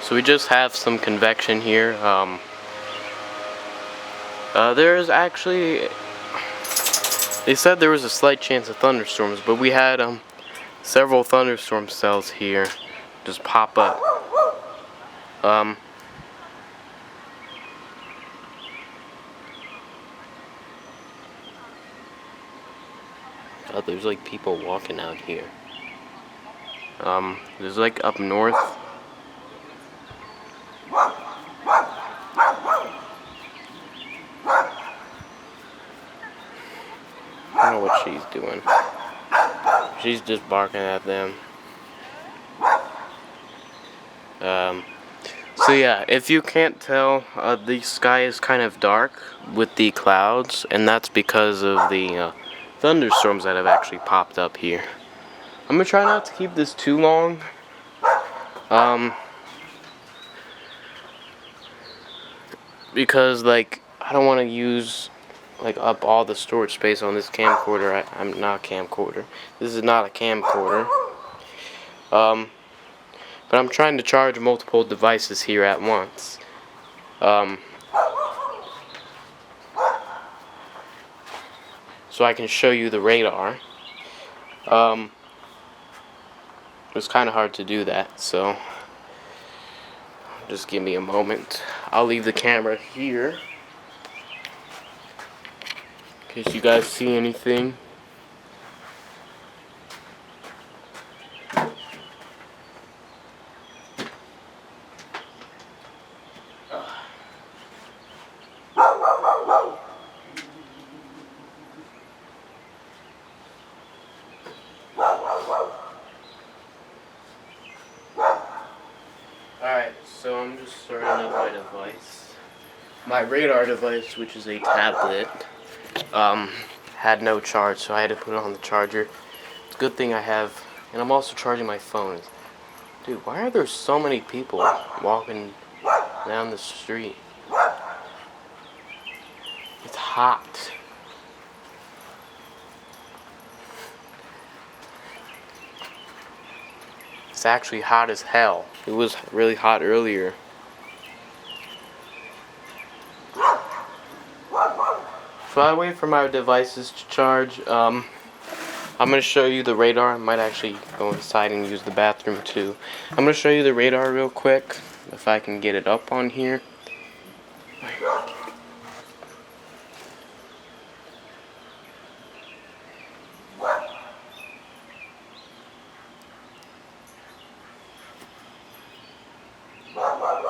So we just have some convection here. There's actually, they said there was a slight chance of thunderstorms, but we had several thunderstorm cells here just pop up. Oh, there's like people walking out here. There's like up north. I don't know what she's doing. She's just barking at them. So yeah, if you can't tell, the sky is kind of dark with the clouds, and that's because of the thunderstorms that have actually popped up here. I'm gonna try not to keep this too long. Because like I don't want to use like up all the storage space on this camcorder. I'm not a camcorder. This is not a camcorder. But I'm trying to charge multiple devices here at once. So I can show you the radar. It's kind of hard to do that, so just give me a moment. I'll leave the camera here in case you guys see anything. Alright, so I'm just starting up my device. My radar device, which is a tablet, had no charge, so I had to put it on the charger. It's a good thing I have, and I'm also charging my phone. Dude, why are there so many people walking down the street? It's hot. It's actually hot as hell. It was really hot earlier. So I wait for my devices to charge. I'm going to show you the radar. I might actually go inside and use the bathroom too. I'm going to show you the radar real quick, if I can get it up on here.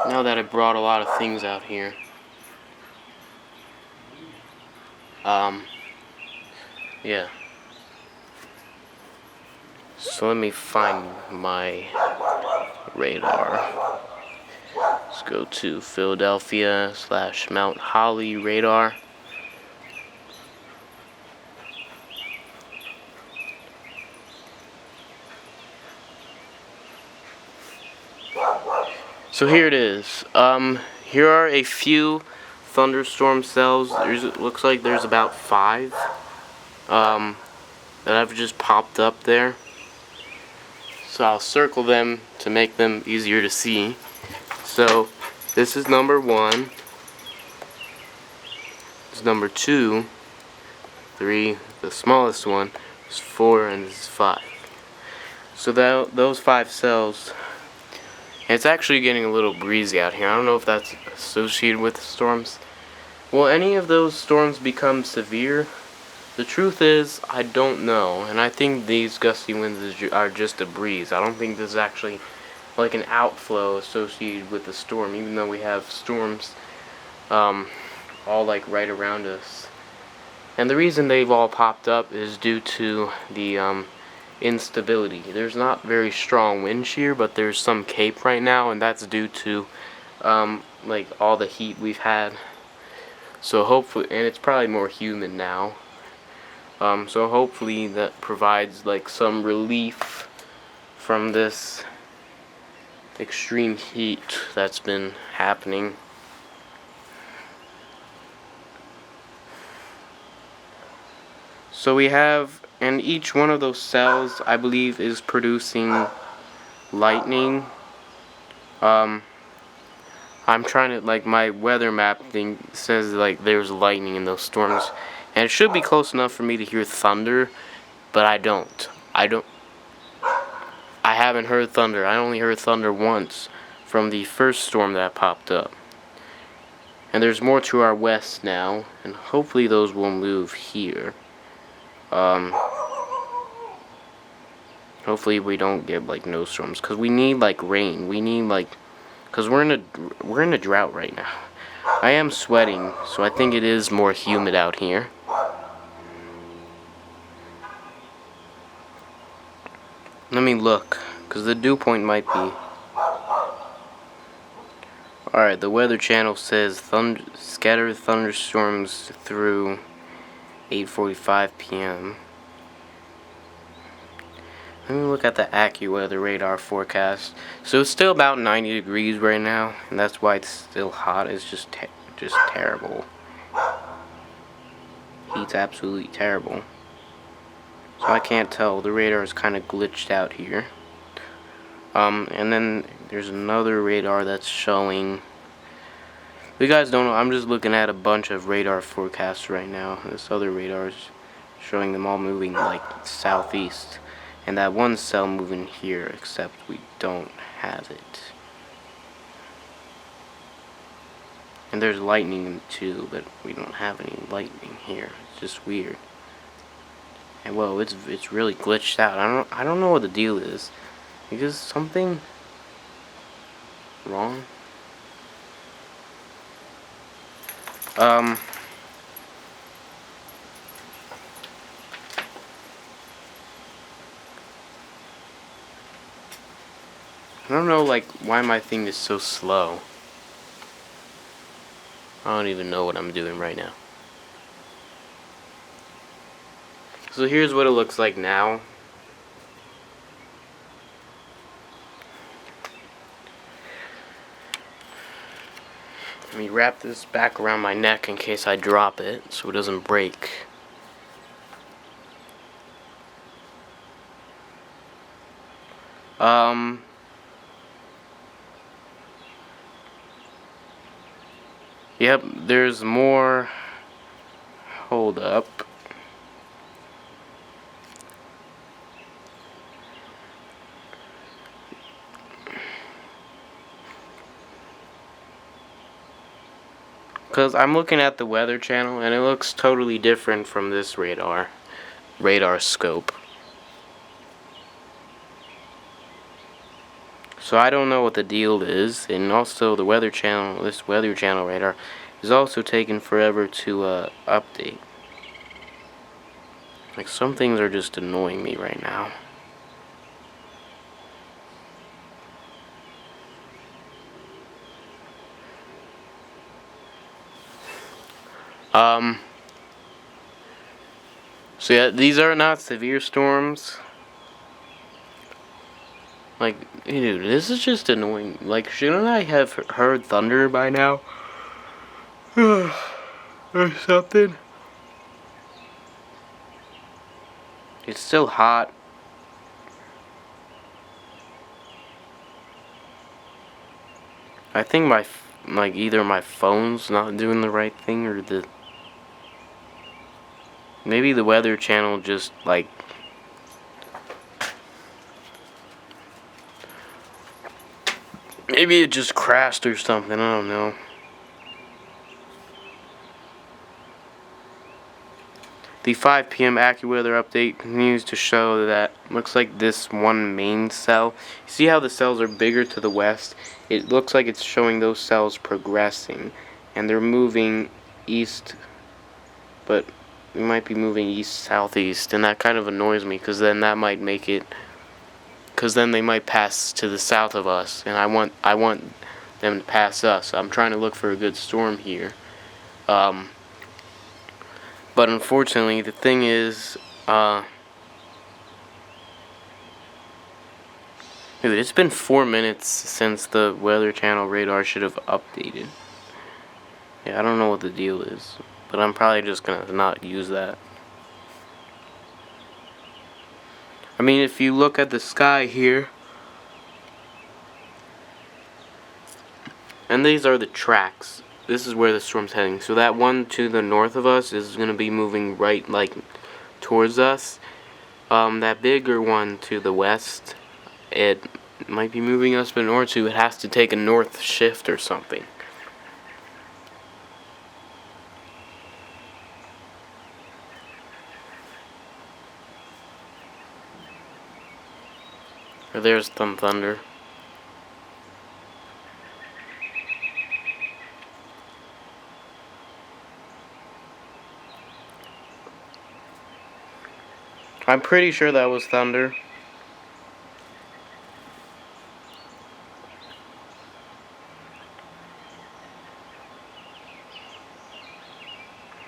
Now that I brought a lot of things out here. Yeah. So let me find my radar. Let's go to Philadelphia / Mount Holly radar. So here it is. Here are a few thunderstorm cells. It looks like there's about 5 that have just popped up there. So I'll circle them to make them easier to see. So this is number 1. This is number 2, 3. The smallest one is 4, and this is 5. So those 5 cells. It's actually getting a little breezy out here. I don't know if that's associated with the storms. Will any of those storms become severe? The truth is, I don't know. And I think these gusty winds are just a breeze. I don't think this is actually like an outflow associated with the storm, even though we have storms all like right around us. And the reason they've all popped up is due to the instability. There's not very strong wind shear, but there's some cape right now, and that's due to like all the heat we've had. So hopefully, and it's probably more humid now. So hopefully that provides like some relief from this extreme heat that's been happening. So we have, and each one of those cells, I believe, is producing lightning. I'm trying to, like, my weather map thing says, like, there's lightning in those storms. And it should be close enough for me to hear thunder, but I don't. I haven't heard thunder. I only heard thunder once from the first storm that popped up. And there's more to our west now, and hopefully those will move here. Hopefully we don't get, like, no storms, because we need, like, rain. We need, like, because we're in a drought right now. I am sweating, so I think it is more humid out here. Let me look, because the dew point might be... Alright, the Weather Channel says scattered thunderstorms through 8:45 p.m. Let me look at the AccuWeather radar forecast. So it's still about 90 degrees right now, and that's why it's still hot. It's just terrible. Heat's absolutely terrible. So I can't tell. The radar is kind of glitched out here. And then there's another radar that's showing. You guys don't know. I'm just looking at a bunch of radar forecasts right now. This other radar is showing them all moving like southeast. And that one cell moving here, except we don't have it. And there's lightning too, but we don't have any lightning here. It's just weird. And well, it's really glitched out. I don't know what the deal is. Because something wrong. I don't know, like, why my thing is so slow. I don't even know what I'm doing right now. So here's what it looks like now. Let me wrap this back around my neck in case I drop it so it doesn't break. Yep, there's more. Hold up. Because I'm looking at the Weather Channel and it looks totally different from this radar scope. So I don't know what the deal is, and also the Weather Channel, this Weather Channel radar is also taking forever to update. Like, some things are just annoying me right now. So yeah, these are not severe storms. Like, dude, this is just annoying. Like, shouldn't I have heard thunder by now? Or something? It's still hot. I think either my phone's not doing the right thing or maybe the Weather Channel just, like, maybe it just crashed or something, I don't know. The 5 p.m. AccuWeather update continues to show that looks like this one main cell. See how the cells are bigger to the west? It looks like it's showing those cells progressing. And they're moving east, but we might be moving east-southeast. And that kind of annoys me, because then that might make it... Because then they might pass to the south of us. And I want them to pass us. I'm trying to look for a good storm here. But unfortunately, the thing is, dude, it's been 4 minutes since the Weather Channel radar should have updated. Yeah, I don't know what the deal is, but I'm probably just gonna not use that. I mean, if you look at the sky here, And these are the tracks. This is where the storm's heading. So that one to the north of us is going to be moving right, like, towards us. That bigger one to the west, it might be moving us, but in order to, it has to take a north shift or something. Or there's some thunder. I'm pretty sure that was thunder.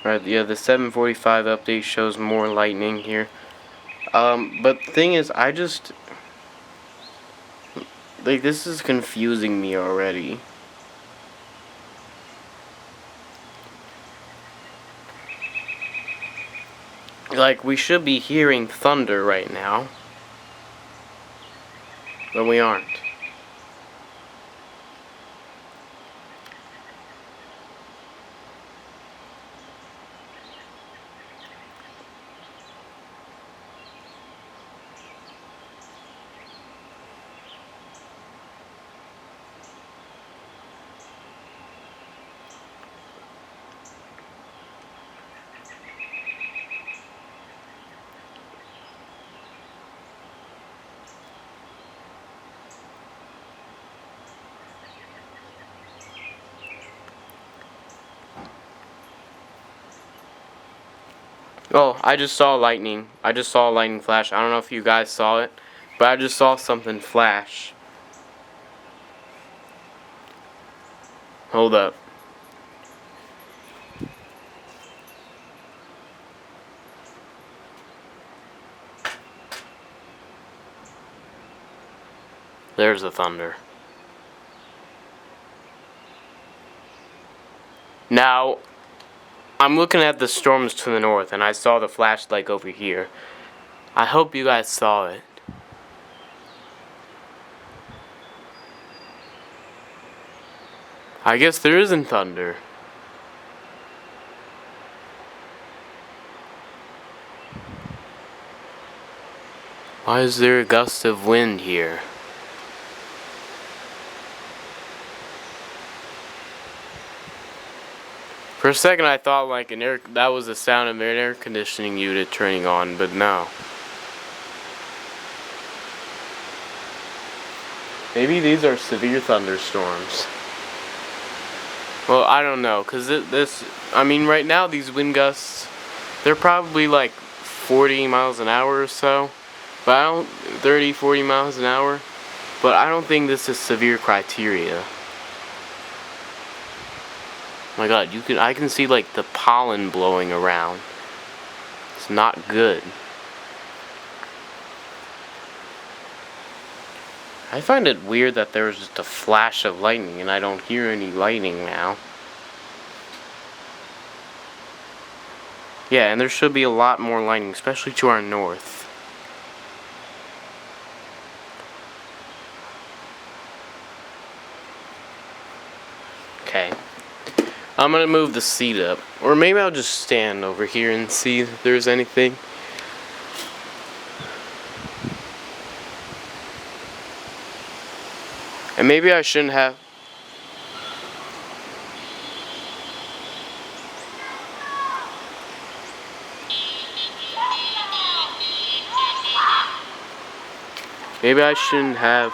Right, yeah, the 7:45 update shows more lightning here. But the thing is, I just... like, this is confusing me already. Like, we should be hearing thunder right now, but we aren't. Oh, I just saw lightning. I just saw a lightning flash. I don't know if you guys saw it, but I just saw something flash. Hold up. There's the thunder. Now, I'm looking at the storms to the north, and I saw the flash like over here. I hope you guys saw it. I guess there isn't thunder. Why is there a gust of wind here? For a second I thought like that was the sound of an air conditioning unit turning on, but no. Maybe these are severe thunderstorms. Well, I don't know, cause I mean, right now these wind gusts, they're probably like 40 miles an hour or so, but 30, 40 miles an hour, but I don't think this is severe criteria. My God, I can see like the pollen blowing around. It's not good. I find it weird that there was just a flash of lightning and I don't hear any lightning now. Yeah, and there should be a lot more lightning, especially to our north. Okay. I'm gonna move the seat up. Or maybe I'll just stand over here and see if there's anything. And maybe I shouldn't have. Maybe I shouldn't have.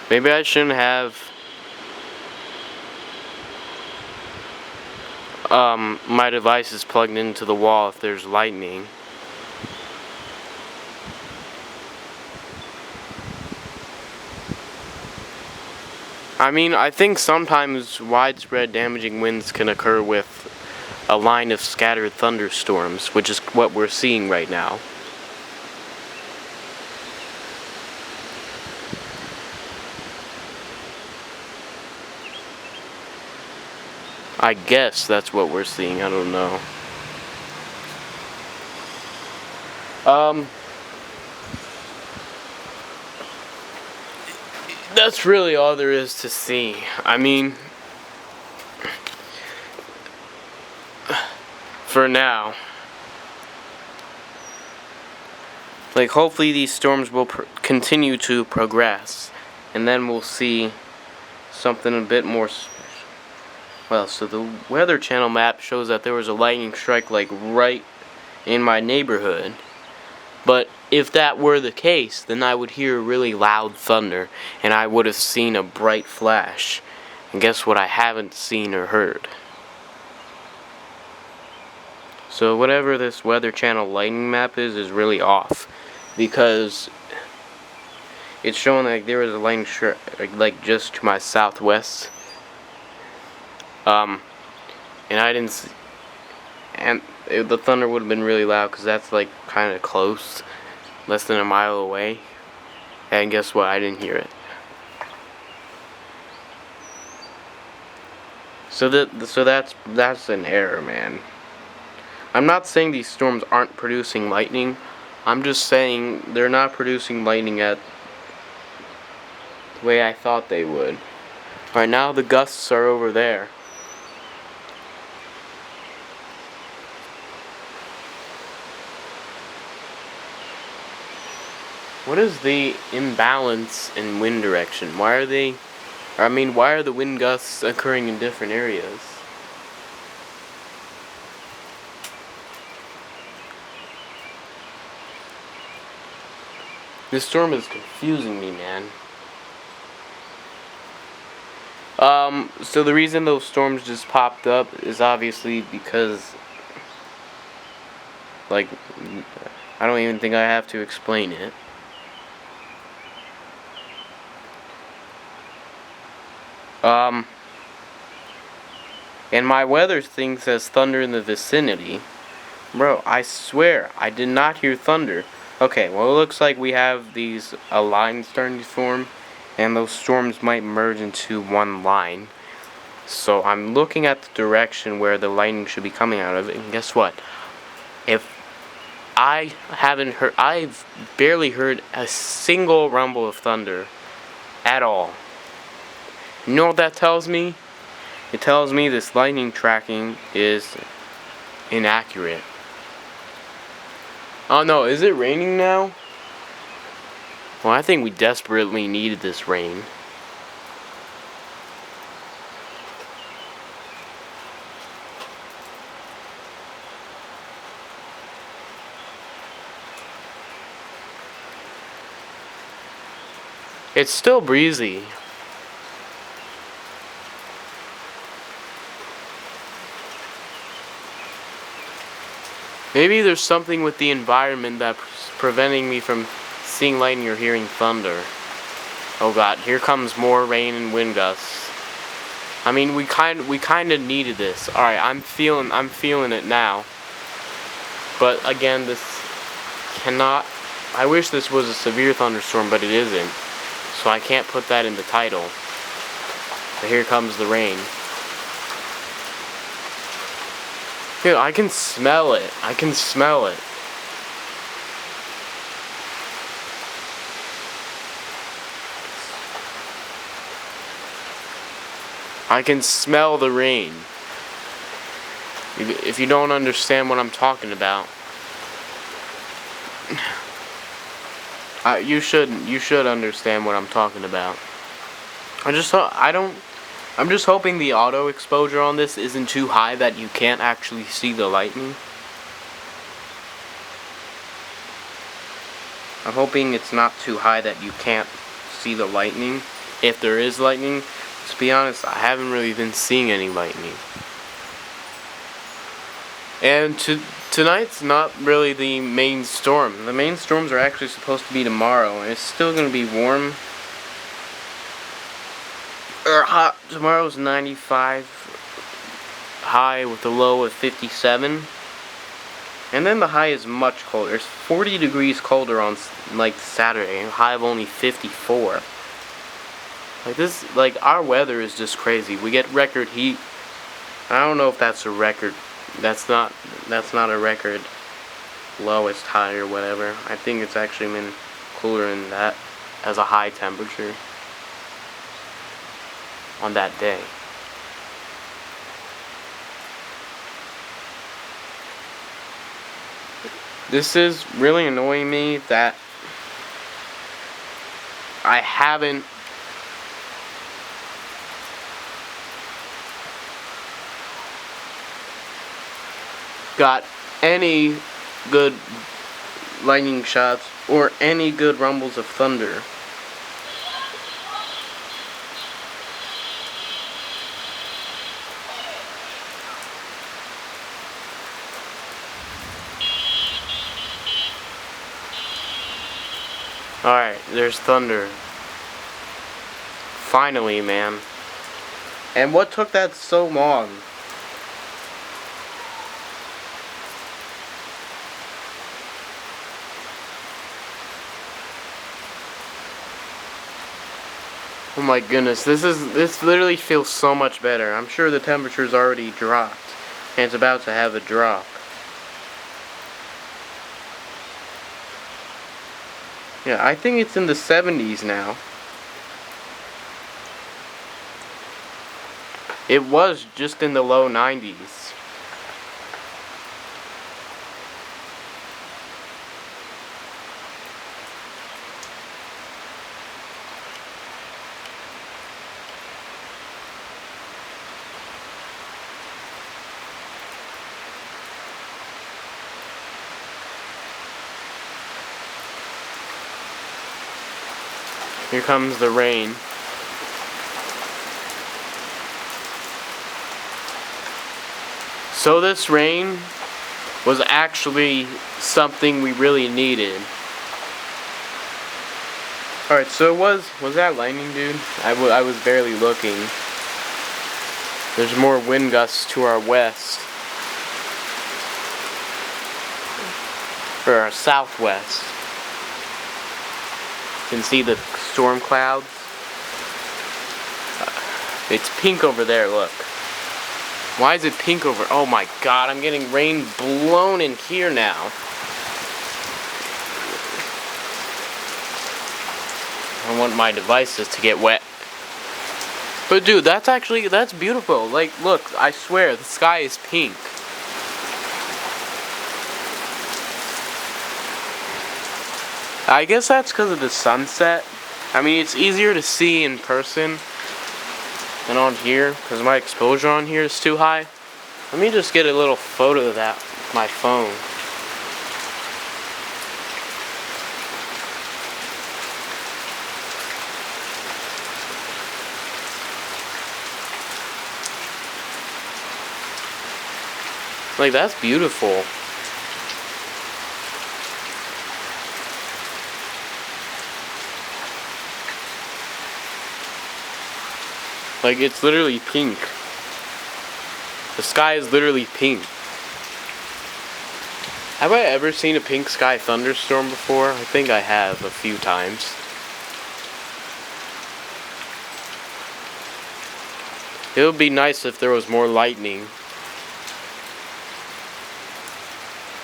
Maybe I shouldn't have. My device is plugged into the wall if there's lightning. I mean, I think sometimes widespread damaging winds can occur with a line of scattered thunderstorms, which is what we're seeing right now. I guess that's what we're seeing, I don't know. that's really all there is to see. I mean, for now, like, hopefully these storms will continue to progress, and then we'll see something a bit more special. Well, so the Weather Channel map shows that there was a lightning strike, like, right in my neighborhood. But if that were the case, then I would hear really loud thunder, and I would have seen a bright flash. And guess what I haven't seen or heard? So whatever this Weather Channel lightning map is really off. Because it's showing like there was a lightning strike, like, just to my southwest. And I didn't see, and the thunder would have been really loud because that's like kind of close, less than a mile away. And guess what? I didn't hear it. So that's an error, man. I'm not saying these storms aren't producing lightning. I'm just saying they're not producing lightning at the way I thought they would. Alright, now the gusts are over there. What is the imbalance in wind direction? Why are the wind gusts occurring in different areas? This storm is confusing me, man. So the reason those storms just popped up is obviously because, like, I don't even think I have to explain it. And my weather thing says thunder in the vicinity. Bro, I swear, I did not hear thunder. Okay, well, it looks like we have these lines starting to form, and those storms might merge into one line. So I'm looking at the direction where the lightning should be coming out of, and guess what? I've barely heard a single rumble of thunder at all. You know what that tells me? It tells me this lightning tracking is inaccurate. Oh no, is it raining now? Well, I think we desperately needed this rain. It's still breezy. Maybe there's something with the environment that's preventing me from seeing lightning or hearing thunder. Oh god, here comes more rain and wind gusts. I mean, we kind of needed this. All right, I'm feeling it now. But again, this cannot. I wish this was a severe thunderstorm, but it isn't. So I can't put that in the title. But here comes the rain. Dude, I can smell it. I can smell it. I can smell the rain. If you don't understand what I'm talking about, you should understand what I'm talking about. I'm just hoping the auto exposure on this isn't too high that you can't actually see the lightning. I'm hoping it's not too high that you can't see the lightning. If there is lightning, to be honest, I haven't really been seeing any lightning. And tonight's not really the main storm. The main storms are actually supposed to be tomorrow, and it's still going to be warm. Or hot. Tomorrow's 95 high with a low of 57. And then the high is much colder. It's 40 degrees colder on like Saturday, a high of only 54. Our weather is just crazy. We get record heat. I don't know if that's a record. That's not a record lowest high or whatever. I think it's actually been cooler than that as a high temperature. on that day. This is really annoying me that I haven't got any good lightning shots or any good rumbles of thunder. Alright, there's thunder. Finally, man. And what took that so long? Oh my goodness, this literally feels so much better. I'm sure the temperature's already dropped, and it's about to have a drop. Yeah, I think it's in the 70s now. It was just in the low 90s. Here comes the rain. So this rain was actually something we really needed. Alright, so was that lightning, dude? I was barely looking. There's more wind gusts to our west. Or our southwest. You can see the storm clouds. It's pink over there, look. Why is it pink over? Oh my god, I'm getting rain blown in here now. I want my devices to get wet. But dude, that's beautiful. Like, look, I swear, the sky is pink. I guess that's because of the sunset. I mean, it's easier to see in person than on here, because my exposure on here is too high. Let me just get a little photo of that with my phone. Like, that's beautiful. Like, it's literally pink. The sky is literally pink. Have I ever seen a pink sky thunderstorm before? I think I have a few times. It would be nice if there was more lightning.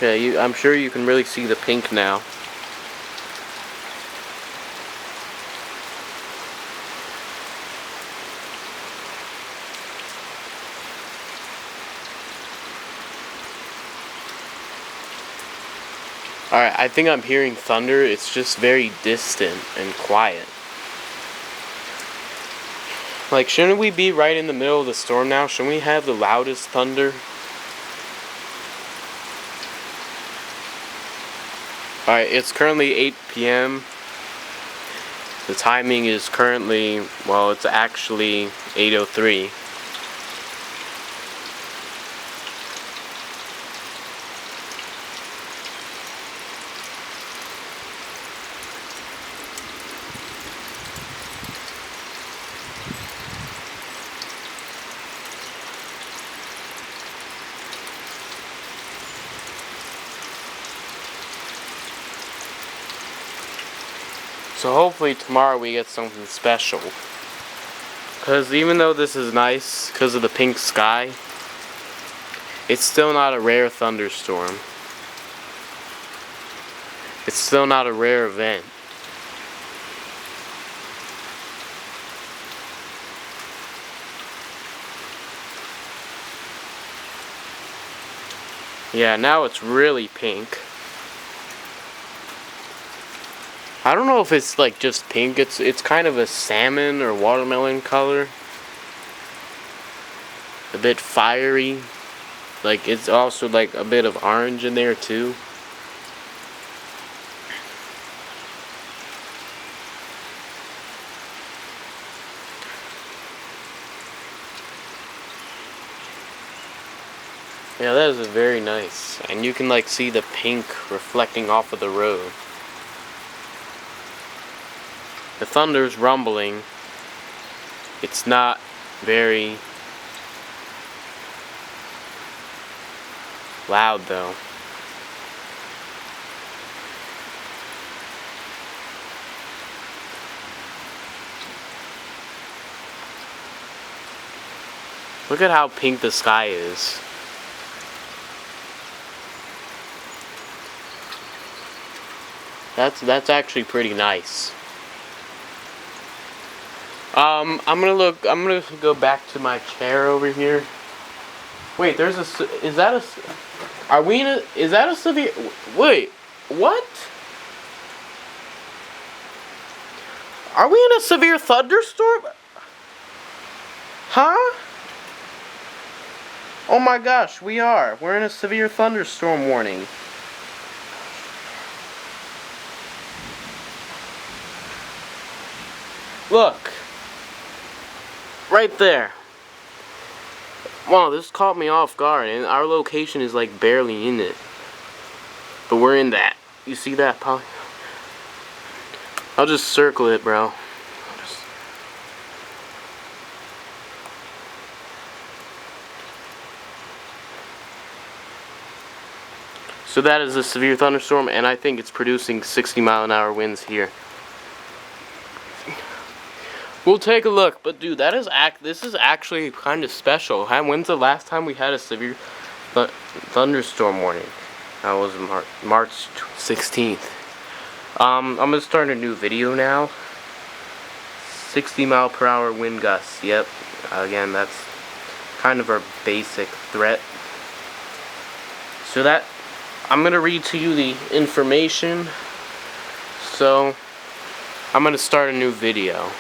Yeah, I'm sure you can really see the pink now. Alright, I think I'm hearing thunder. It's just very distant and quiet. Like, shouldn't we be right in the middle of the storm now? Shouldn't we have the loudest thunder? Alright, it's currently 8 p.m. The timing is currently, well, it's actually 8:03. So hopefully tomorrow we get something special. Because even though this is nice because of the pink sky, it's still not a rare thunderstorm. It's still not a rare event. Yeah, now it's really pink. I don't know if it's like just pink. It's kind of a salmon or watermelon color. A bit fiery. Like it's also like a bit of orange in there too. Yeah, that is very nice. And you can like see the pink reflecting off of the road. The thunder's rumbling. It's not very loud though. Look at how pink the sky is. That's actually pretty nice. I'm gonna go back to my chair over here. Wait, is that a severe, wait, what? Are we in a severe thunderstorm? Huh? Oh my gosh, we are. We're in a severe thunderstorm warning. Look. Right there. Wow, this caught me off guard, and our location is like barely in it. But we're in that. You see that, Polly? I'll just circle it, bro. So that is a severe thunderstorm, and I think it's producing 60-mile-an-hour winds here. We'll take a look, but dude, this is actually kind of special. When's the last time we had a severe thunderstorm warning? That was March 16th. I'm gonna start a new video now. 60-mile-per-hour wind gusts. Yep. Again, that's kind of our basic threat. So I'm gonna read to you the information. So I'm gonna start a new video.